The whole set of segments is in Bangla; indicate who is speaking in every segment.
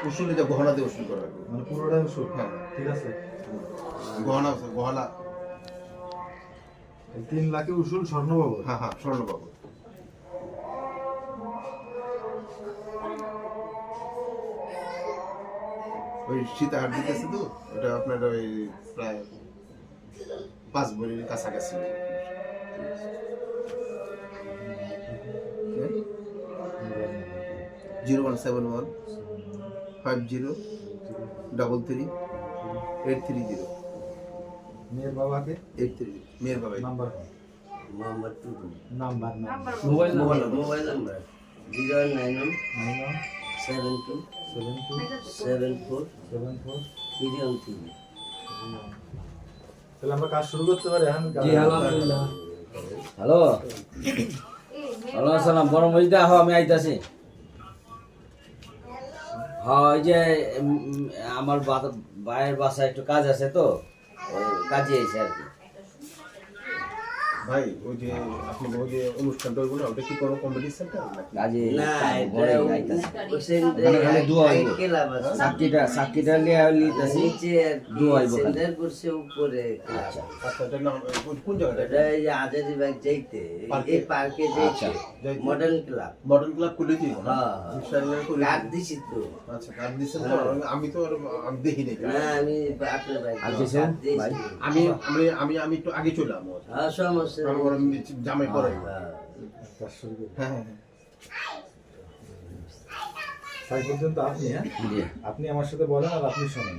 Speaker 1: উসুল এটা গহনা দিয়ে উসুল করা হবে,
Speaker 2: মানে পুরোটাই উসুল।
Speaker 1: হ্যাঁ
Speaker 2: ঠিক আছে,
Speaker 1: গহনা আছে, গহনা।
Speaker 2: এই 3 লাখে উসুল স্বর্ণবাবু।
Speaker 1: হ্যাঁ হ্যাঁ স্বর্ণ পাবো। ওই সীতাহার দিতেছে তো, ওটা আপনার ওই প্রায় 5 ভরির কাছাকাছি। 0171 50 33 830
Speaker 2: মেয়ের বাবাকে
Speaker 1: 830 মেয়ের বাবা।
Speaker 2: Number
Speaker 3: Mohammad Tutul.
Speaker 2: Number
Speaker 3: mobile number 091 72 74 313।
Speaker 2: তাহলে আমরা কাজ শুরু করতে পারি এখন?
Speaker 4: জি আলহামদুলিল্লাহ। হ্যালো হ্যালো আসসালাম, বড় মসজিদে আহ, আমি আইতাছি। হ্যাঁ ওই যে আমার ভাইয়ের বাসায় একটু কাজ আছে তো, ওই কাজে এসে আর কি।
Speaker 1: ভাই ওই যে আপনি ওই যে অনুষ্ঠানটা ওইগুলো ওটা কি কোনো কম্পিটিশনটা নাকি?
Speaker 4: কাজে
Speaker 3: না,
Speaker 4: বড়
Speaker 3: এটা
Speaker 4: আইতাছি।
Speaker 3: হোসেন
Speaker 4: ওখানে খালি দোয়া হইব।
Speaker 3: ক্লাব আছে।
Speaker 4: সাক্ষীটা নিয়ে লিতাছি।
Speaker 3: নিচে আর কি
Speaker 4: দোয়া হইব খালি।
Speaker 3: সেন্টার করছে উপরে।
Speaker 4: আচ্ছা
Speaker 1: আচ্ছা এটার নাম কোন জায়গাটা?
Speaker 3: এটা এই যে আজাদি বাগ যাইতে,
Speaker 1: পার্কে?
Speaker 3: এই পার্কে
Speaker 4: আচ্ছা।
Speaker 3: যাইতে মডার্ন ক্লাব।
Speaker 1: মডার্ন ক্লাব খুলেছি।
Speaker 3: হ্যাঁ।
Speaker 1: ইনশাআল্লাহ করে
Speaker 3: কার্ড দিছি তো।
Speaker 1: আচ্ছা কার্ড দিছেন তো? আমি তো আমি দেখি নাই card।
Speaker 3: না, আমি আপনার ভাই
Speaker 4: আর দিছেন? ভাই?
Speaker 1: আমি আমি আমি আমি একটু আগে চলে আসবো।
Speaker 3: হ্যাঁ, সমস্যা
Speaker 1: কারণ
Speaker 3: নেই।
Speaker 1: ওরা জামাই পরে।
Speaker 3: হ্যাঁ।
Speaker 2: কাজ শুরু করি।
Speaker 1: হ্যাঁ হ্যাঁ
Speaker 2: তাই পর্যন্ত আপনি, হ্যাঁ
Speaker 4: জি
Speaker 2: আপনি আমার সাথে বলেন আর আপনি শোনেন।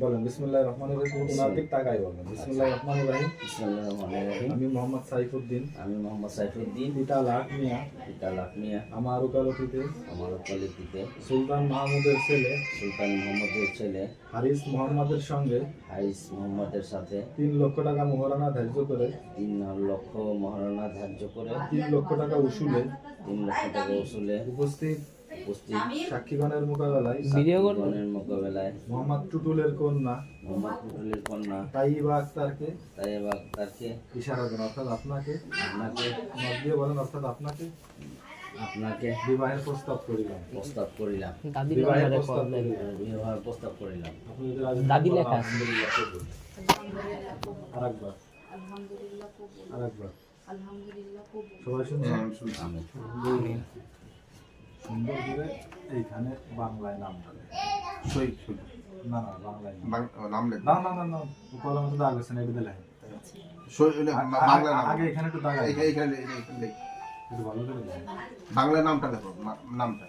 Speaker 2: বলেন বিসমিল্লাহির রহমানির রহিম। ওনার দিক তাকাই বলেন বিসমিল্লাহির রহমানির রহিম।
Speaker 4: বিসমিল্লাহির রহমানির রহিম।
Speaker 2: আমি মোহাম্মদ সাইফুদ্দিন
Speaker 4: আমি মোহাম্মদ সাইফুদ্দিন
Speaker 2: পিতা লাট মিয়া,
Speaker 4: পিতা লাকমিয়া,
Speaker 2: আমার ওকালতিতে
Speaker 4: আমার ওকালতিতে
Speaker 2: সুলতান মাহমুদের ছেলে
Speaker 4: সুলতান মোহাম্মদের ছেলে
Speaker 2: হারিস মোহাম্মদের সঙ্গে
Speaker 4: হাইস মোহাম্মদের সাথে
Speaker 2: 3 লক্ষ টাকা মোহরানা ধার্য করে
Speaker 4: 3 লক্ষ মহারণা ধার্য করে
Speaker 2: 3 লক্ষ টাকা উসুলে
Speaker 4: 3 লক্ষ টাকা উসুলে
Speaker 2: উপস্থিত
Speaker 4: উপস্থিত
Speaker 2: সাক্ষীগণের মোকাবেলায়
Speaker 4: সাক্ষীগণের মোকাবেলায়
Speaker 2: মোহাম্মদ টুটুলের কন্যা
Speaker 4: মোহাম্মদ পুতুলের কন্যা
Speaker 2: তাইবা আক্তারকে
Speaker 4: তাইবা আক্তারকে
Speaker 2: ইশারা দেন, অর্থাৎ আপনাকে,
Speaker 4: আপনাকে
Speaker 2: নখ দিয়ে বলেন অর্থাৎ আপনাকে
Speaker 4: আপনাকে
Speaker 2: বিবাহের প্রস্তাব করিলাম।
Speaker 4: প্রস্তাব করিলাম,
Speaker 2: বিবাহের প্রস্তাব করিলাম।
Speaker 4: বিবাহের প্রস্তাব করিলাম।
Speaker 2: আপনি যদি রাজি থাকেন,
Speaker 5: দাবি লেখা।
Speaker 2: আলহামদুলিল্লাহ কবুল। আরেকবার
Speaker 6: আলহামদুলিল্লাহ কবুল।
Speaker 2: আরেকবার
Speaker 6: আলহামদুলিল্লাহ কবুল।
Speaker 2: সবাই শুনছেন?
Speaker 1: হ্যাঁ, আমি শুনছি।
Speaker 4: আমিন।
Speaker 2: সুন্দর করে এইখানে বাংলায় নাম দেবেন।
Speaker 1: সই সই
Speaker 2: না না বাংলায় নাম।
Speaker 1: নাম লেখা।
Speaker 2: না না না না কলম তো দাগ আছে না, এটা দিলে
Speaker 1: সই হলে বাংলা নাম।
Speaker 2: আগে এখানে একটু দাগ আছে,
Speaker 1: এইখানে এইখানে
Speaker 2: একটু ভালো করে দিলেন।
Speaker 1: বাংলা নামটা লেখো নামটা।